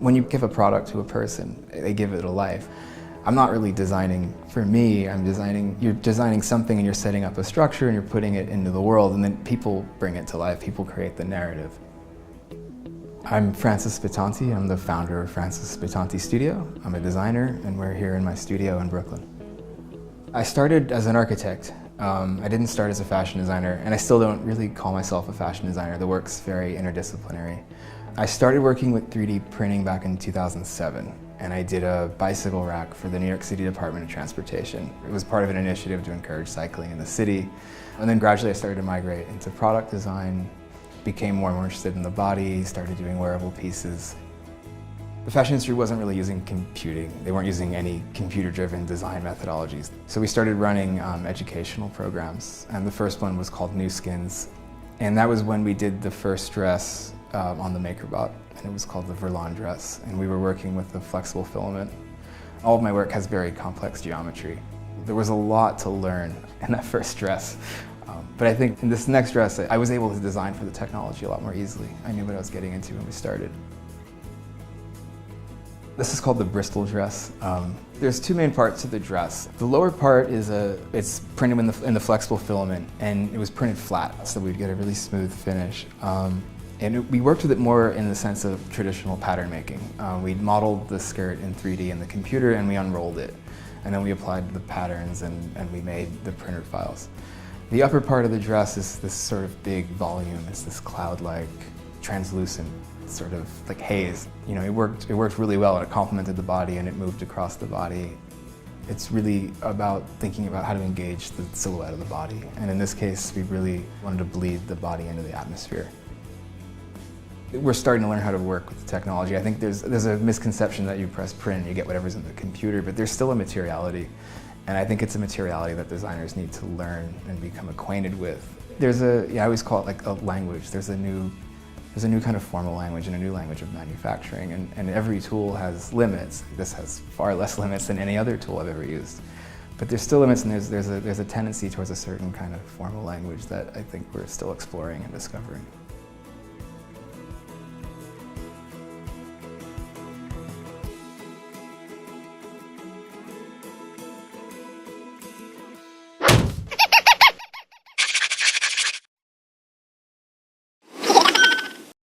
When you give a product to a person, they give it a life. I'm not really designing for me, you're designing something and you're setting up a structure and you're putting it into the world, and then people bring it to life, people create the narrative. I'm Francis Bitonti, I'm the founder of Francis Bitonti Studio. I'm a designer and we're here in my studio in Brooklyn. I started as an architect. I didn't start as a fashion designer, and I still don't really call myself a fashion designer. The work's very interdisciplinary. I started working with 3D printing back in 2007, and I did a bicycle rack for the New York City Department of Transportation. It was part of an initiative to encourage cycling in the city. And then gradually I started to migrate into product design, became more and more interested in the body, started doing wearable pieces. The fashion industry wasn't really using computing. They weren't using any computer-driven design methodologies. So we started running educational programs, and the first one was called New Skins. And that was when we did the first dress on the MakerBot, and it was called the Verlan dress. And we were working with the flexible filament. All of my work has very complex geometry. There was a lot to learn in that first dress. But I think in this next dress, I was able to design for the technology a lot more easily. I knew what I was getting into when we started. This is called the Bristol dress. There's two main parts to the dress. The lower part is it's printed in the flexible filament, and it was printed flat, so we'd get a really smooth finish. We worked with it more in the sense of traditional pattern making. We modeled the skirt in 3D in the computer, and we unrolled it. And then we applied the patterns, and we made the printer files. The upper part of the dress is this sort of big volume. It's this cloud-like, translucent sort of like haze. You know, it worked really well, and it complemented the body, and it moved across the body. It's really about thinking about how to engage the silhouette of the body. And in this case, we really wanted to bleed the body into the atmosphere. We're starting to learn how to work with the technology. I think there's a misconception that you press print and you get whatever's in the computer, but there's still a materiality. And I think it's a materiality that designers need to learn and become acquainted with. I always call it like a language. There's a new kind of formal language and a new language of manufacturing, and every tool has limits. This has far less limits than any other tool I've ever used. But there's still limits, and there's a tendency towards a certain kind of formal language that I think we're still exploring and discovering.